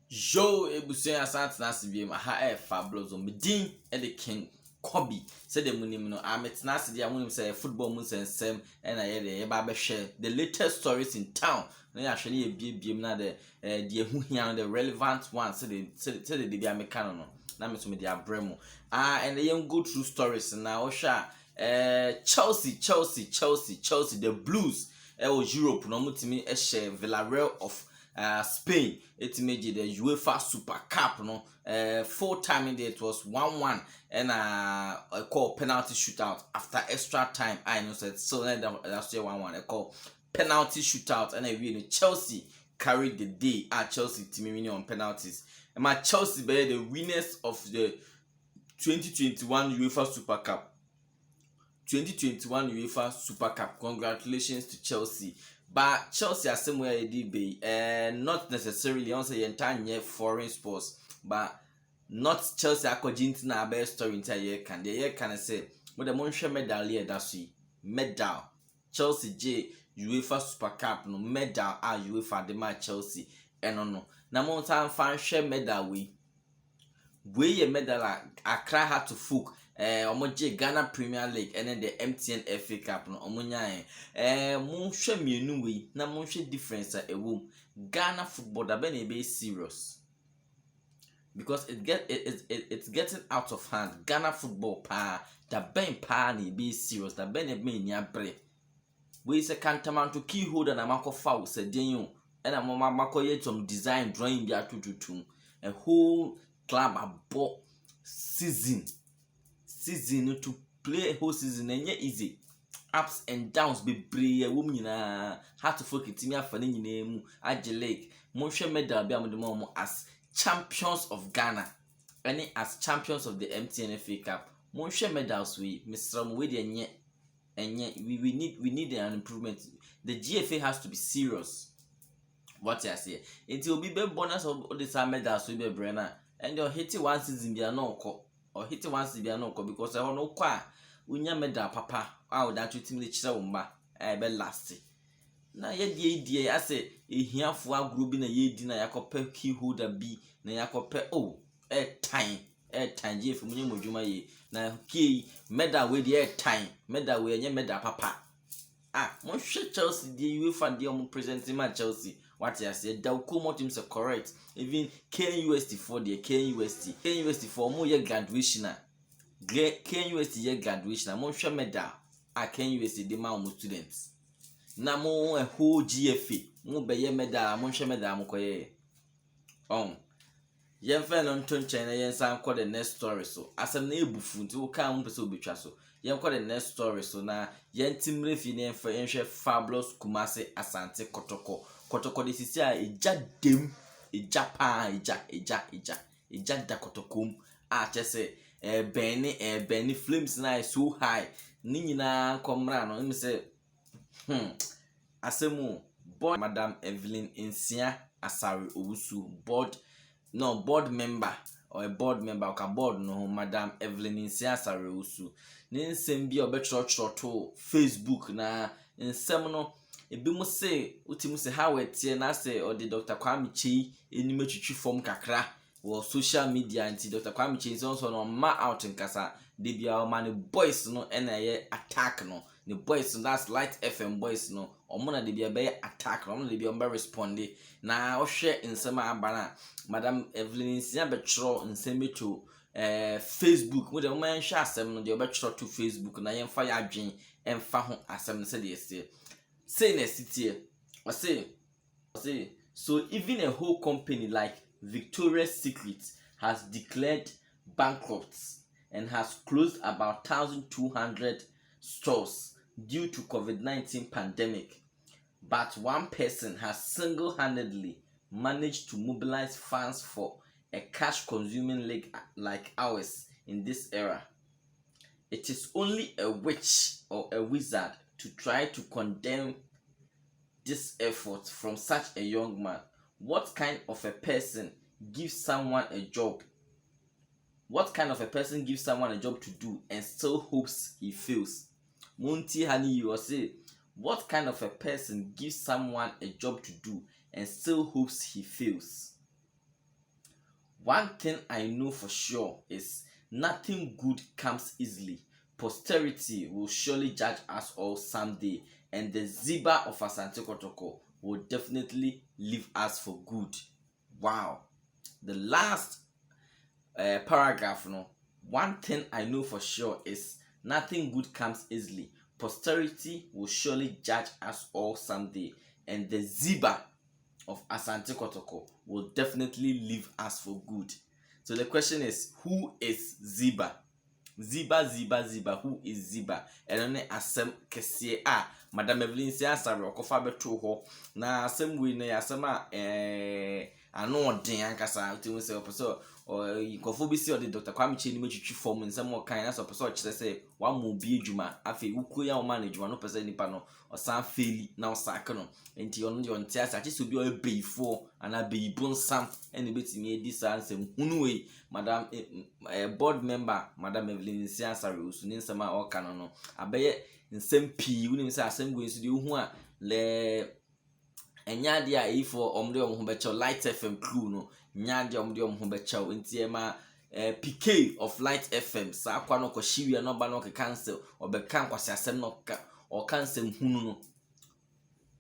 Yo, ebusuan asante na ase biem aha fabulous o medin e de king Kobe said the munim no ametna ase dia munim say football mun sensem e na ye ba behwe the latest stories in town na ya hwe na ye biem na the ehu hia the relevant ones say the bia meka no na me so me dia bremo and they go through stories na o hwa Chelsea the Blues Europe no mutimi hye Villarreal of Spain ultimately the UEFA Super Cup no full time in there it was 1-1 and I call penalty shootout after extra time. I know said so that's 1-1 I call penalty shootout and I win. Chelsea carried the day at Chelsea team winning on penalties and my Chelsea be the winners of the 2021 UEFA Super Cup. 2021 UEFA Super Cup. Congratulations to Chelsea. But Chelsea are somewhere be not necessarily on say entire foreign sports, but not Chelsea according to na best story entire year can the year can say but the monshare medal here that's medal Chelsea J UEFA Super Cup no medal UEFA the match Chelsea no na mo tan fan share medal we medal Accra had to folk omoje Ghana Premier League and then the MTN FA Cup no omonya mo hwe mienu we na mo hwe difference wom Ghana football da be na be serious because it's getting out of hand. Ghana football pa da ben pa na be serious da ben na be nya bre we say kantamanto key holder na makofa wo se den yo na mo makoye some design drawing bi atututum a whole club abo season to play a whole season enye easy ups and downs be brave wo nyina how to focus timi afa ne nyina mu age league mo hwe medal bi amode mo as champions of Ghana any as champions of the MTN FA Cup mo hwe medals we Mr. we de enye we need an improvement. The GFA has to be serious. What I say it will be bonus of all the medals we be brenna and you're hitting one season be no or hitting one season be no because I don't know kwa unya medal papa that you team the chira umba be last na ye die I say ehiafo agro bi na ye di na yakope key holder bi na yakope time GFA munye modwuma ye na key medal we the time medal we enye medal papa mo hwe Chelsea the UEFA the omo presenting ma Chelsea what I said the Ukumo teams are correct even KUST for the KUST for mo year graduation KUST year graduation mo hwe medal KUST the ma students na mo a whole GFA mo be ye medal mo hwe medal mo koye yen fe no nton chen na yen san ko the next story so asem na ebufu nti wo kan mo pese obetwa so yen ko the next story so na yen timre fi ne fa yen hwe fabulous Kumasi Asante Kotoko de sisi a eja dem eja pa eja da kotokom a chese Benny flames na so high ni nyina komra no me say asemu board Madam Evelyn Insia Asari Owusu board member or a board member or board no Madam Evelyn Insia Asari Owusu ni nsem bi obetro to Facebook na nsem no ebi mo say utimu say how etie na say or the Dr. Kwame Chei enimu twitwi form kakra wo social media anti Dr. Kwame Chei so no ma out nkasa de bia o man boys no na ye attack no the boys no that's Light FM boys no omo na de bia be attack no omo de bia be respond na o hwe nsem abana Madam Evelyn Sia betro nsem beto Facebook mo de mo man hwe asem no de obetro to Facebook na ye mfa ya adwen emfa ho asem no se de say na city I say so even a whole company like Victoria's Secret has declared bankrupt and has closed about 1,200 stores due to COVID-19 pandemic, but one person has single-handedly managed to mobilize funds for a cash-consuming league like ours in this era. It is only a witch or a wizard to try to condemn this effort from such a young man. What kind of a person gives someone a job? What kind of a person gives someone a job to do and still hopes he fails? Monty Honey, you will say, what kind of a person gives someone a job to do and still hopes he fails? One thing I know for sure is nothing good comes easily. Posterity will surely judge us all someday, and the Zeba of Asante Kotoko will definitely leave us for good. Wow. The last paragraph, no. One thing I know for sure is nothing good comes easily. Posterity will surely judge us all someday, and the Zeba of Asante Kotoko will definitely leave us for good. So the question is, who is Zeba? Ziba, who is Ziba? Ɛno ne asɛm kɛseɛ a Madam Evelyn si asare ɔkɔfa bɛto hɔ. Na asɛm wei no yɛ asɛm a ano ɔden ankasa. Nti wo sɛ ɔpɛ sɛ nkɔfo bi si ɔde Dr. Kwame Kyei nim atwitwi fam nsɛm ɔkan na sɛ ɔpɛ sɛ ɔkyerɛ sɛ wama obi adwuma. Afei wukuo ya ɔma no adwuma no pɛ sɛ nipa no ɔsan faili na ɔsaake no. Nti ɔno deɛ ɔnte ase akyɛ sɛ obi a ɔyɛ beyifoɔ anaa beyibo nsam ɛna ebetumi edi saa nsɛm hunu wei. Madam board member Madam Evelyn si asare osu ne nsɛm a ɔka no abɛyɛ nsɛm pii. Wonim sɛ asɛm go nso deɛ ohu a le enya de a efo omde ho bɛkyɛw Light FM crew no nya de omde ho bɛkyɛw nti ema PK of Light FM saa kwa no kɔhyiwia no ba no cancel ɔbɛka nkwase asɛm no ɔka nsɛm hunu no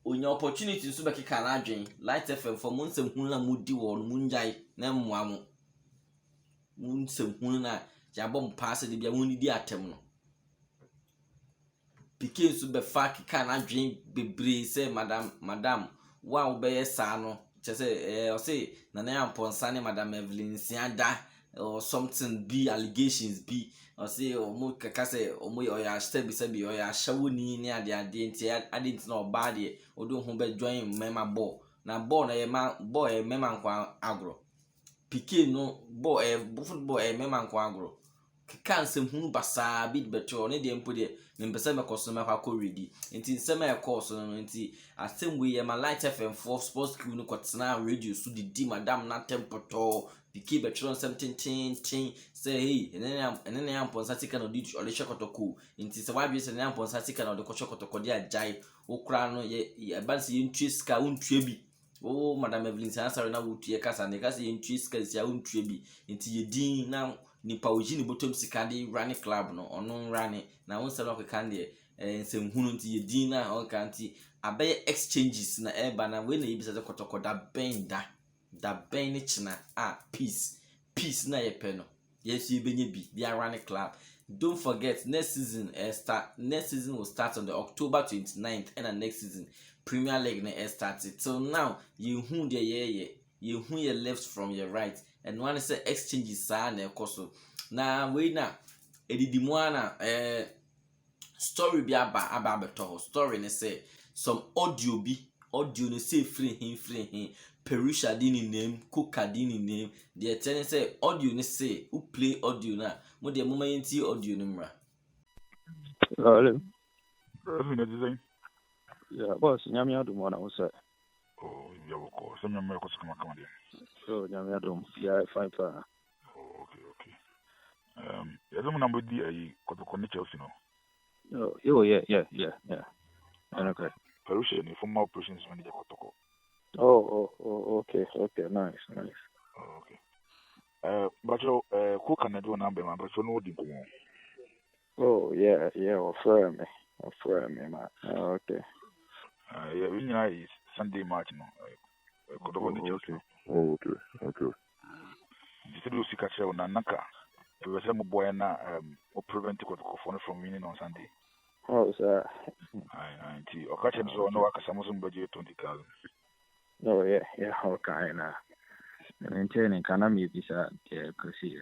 onya opportunity nso bɛkeka na adwen Light FM for mo nsɛm hunu na mudi wɔ no munjai na mmoa mo nsɛm hunu na yabɔ mpaase de bia woni di atem no PK nso bɛfa keka na adwen bebre sɛ madam wa obeye saa no kyese o say na na amponsa ne Madam Evelyn siada or something be allegations be o say o mo kaka say o mo o ya shte bi se bi o ya shawoni ne ade nti ade na oba de o do ho be join mema ball na ball na ye ma ball e mema nkwa agro PK no ball football mema nkwa agro keka nsɛm hunu basaa bi beto ne de mpo de mpɛsɛ mɛkɔso mɛkɔ ready nti nsɛm a ɛkɔɔ so no nti asɛm we yɛ ma Light FM for sports crew no kɔtena radio so didi madam na tempoto PK betro nsɛm tintin sɛ hey ene ne amponsa tika no di ɔde hwɛ Kotoko nti sɛ wadwe sɛ ne amponsa tika no de kɔhwɛ Kotoko de agyae okra no yɛ ban sɛ yɛntue ska wontue bi o Madam Evelyn answer na wotue kasa ne kasa yɛntue ska sia wontue bi nti yɛdin na nipa oji ni bottom sika de running club no ono running na won selo keka de nsem hunu nti ye din na on kan nti abey exchanges na eba na we na yebisa de Kotoko da ben ni china peace na ye pe no yes you benye bi dia running club. Don't forget next season will start on the October 29th and next season Premier League na started till now you hu de you hu your left from your right and one say exchanges sa na ekoso na we na edidimu ana story bi aba beto story ne say some audio no say free Perusha di ni name Coca di ni name the ten say audio ne say who play audio na mo de mo mayenti audio no mra hello design yeah boss nyame adom na wo say oh yeah woko so nyame ko skama kama de so nyame adom yeah fine pa okay yazo na mbodi ayi Kotoko ne Chelsea no oh yeah okay Perusha ni former operations manager Kotoko. Oh, okay, nice. Oh, okay. But who can I do number, man? But you know the go. Oh, yeah, offer me, man. Okay. Yeah, we know is Sunday match, no. Okay. You said you see catch on Naka. It was a boy na prevent Kotoko from winning on Sunday. Oh, sir. I see. Or catch him so no Akasamusum budget 20,000. Oh, yeah, okay, na. Maintaining can me bisa kasi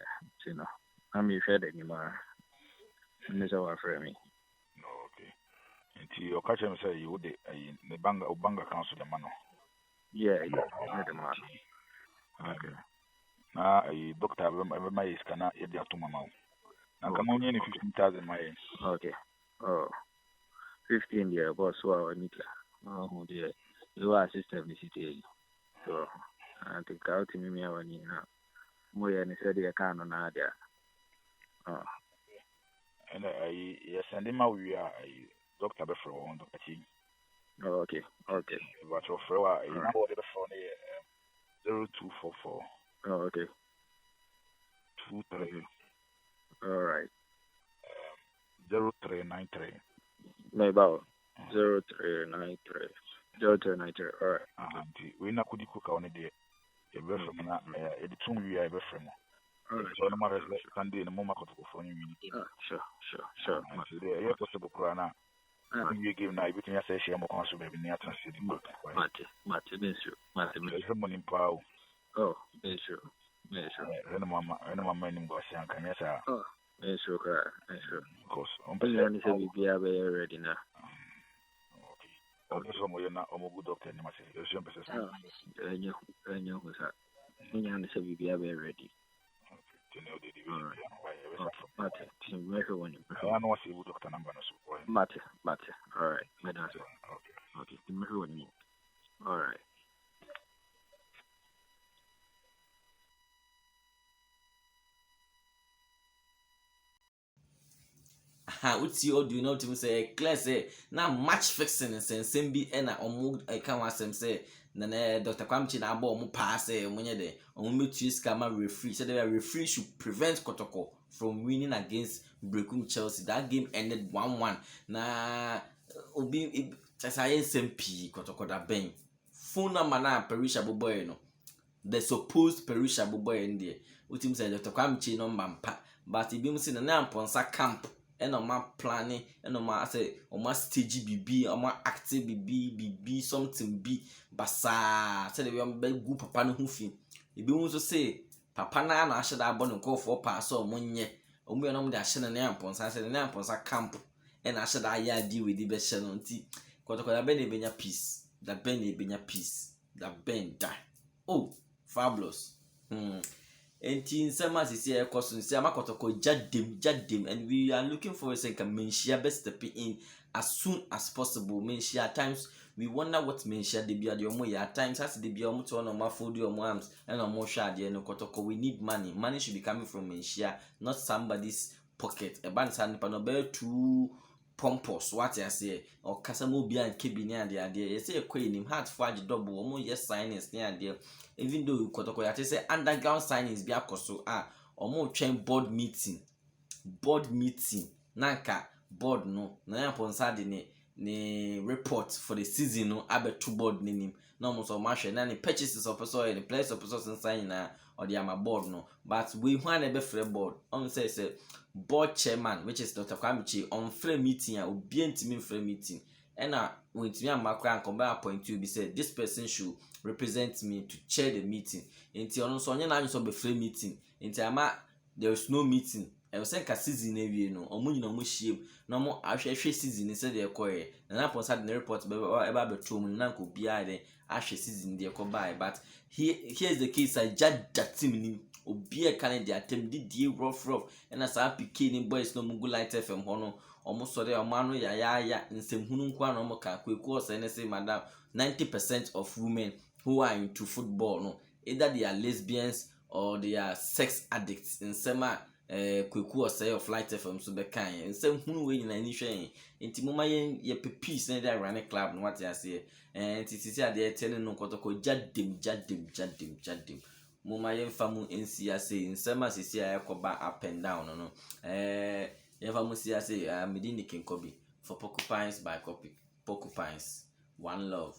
you know. I'm fed anymore. This our friend me. Okay. Until your catch him say you would the banga council the man. Yeah, the man. Okay. Na a doctor my is kana e dia to mama. Na kama onye ni 15,000 my. Okay. Oh. 15 year boss wa nikla. Oh dear. You are system is it. So I think out to me when you know. Moya ni said you can on there. Oh. And I send him out we are a doctor before on Dr. Chi. Oh, okay. But your friend I know the phone 0244. Oh, okay. 23 All right. 0393. No, about 0393. 0393. All right. Nti we na kudi kuka on the ebe from na editum wi ebe from. All right. So no matter Sunday no mama Kotoko for you. Sure. Nti there yeah possible kura na we game na ebetumi asa share mo kon so baby ni atra city. Mate, been sure. There's someone in power. Oh, been sure. Ena mama ni ngosi anka nyesa. Oh, been sure. Of course. On person say we be ready now. Okay. Also mo yana omo good doctor ni mase. Yesu mpese so. Enyo who's that? Enyo say we be ready. Tino de di. Mate, team measure one. I know say good doctor number no so. Mate. All right. Madam. Okay. Team measure one. All right. Uti o do not even say clear say na match fixing nsensem bi na omo ka wasem say na Dr. Kwamchi na aba omo pass omonye de omo metu sika ma referee say the referee should prevent Kotoko from winning against Brekum Chelsea. That game ended 1-1 na obi science MP Kotoko da ben phone number na Perisha boy no the supposed Perisha boy in there uti say Dr. Kwamchi number mpa but ibi say na amponsa camp and on my planning and on my say on my stage BB on my active BB something B basa say we am good papa no ho fi e bi won so say papa na na ahye da abon ko for pass o monye o mu no mu da ahye na na amponsa say na amponsa camp and ahye da ya di we di be hye no nti Kotoko da ben e benya peace da ben e benya peace da ben die oh fabulous Enti nsema sisi ekoso nsi ama Kotoko jadem and we are looking for a second menshia best step in as soon as possible. Menshia at times we wonder what menshia de bia de omo ya at times as de bia omo to no ma fold your arms and omo sha de no Kotoko we need money should be coming from menshia not somebody's pocket e ban san pa no be too pompous what I say or kasa mo bia nke bi ni ade ye say ekwe nim heart for age double omo yes signings ni ade even though Kotoko ya say underground signings bi akoso omo twen board meeting nanka board no na ya ponsa de ne report for the season no abeto board nim na omo so ma hwe na ne purchases of person and the players of person sign na or the ama board no but we wan e be free board on say board chairman which is Dr. Kwamchi on free meeting obi ntimi free meeting and when to me amakwa and come appoint you be said this person should represent me to chair the meeting nti ono so onye na anyo so be free meeting nti ama there is no meeting e was say ka season na wie no omo nyina omo hiem na omo ahwehwe season se de ekoye na ponsa de report be eba beto mu na nko bia de ahwe season de ekobai but here's the case I just that team ni obi e kan de atem di rough and as PK ni boys no mugu light FM ho no omo sore omo anu ya nsemhunu nkwa na omo ka kweku ose ne say madam 90% of women who are into football no either they are lesbians or they are sex addicts nsema kweku ose of light FM so be kan nsemhunu we nyina ni hwe enti moma ye peace na dey run club no what you say enti sisi ade tell no Kotoko jadem moma ye famu nsi ase nsema sisi ayekoba up and down no ye famu si ase medini kenkobi for porcupines by copy porcupines one love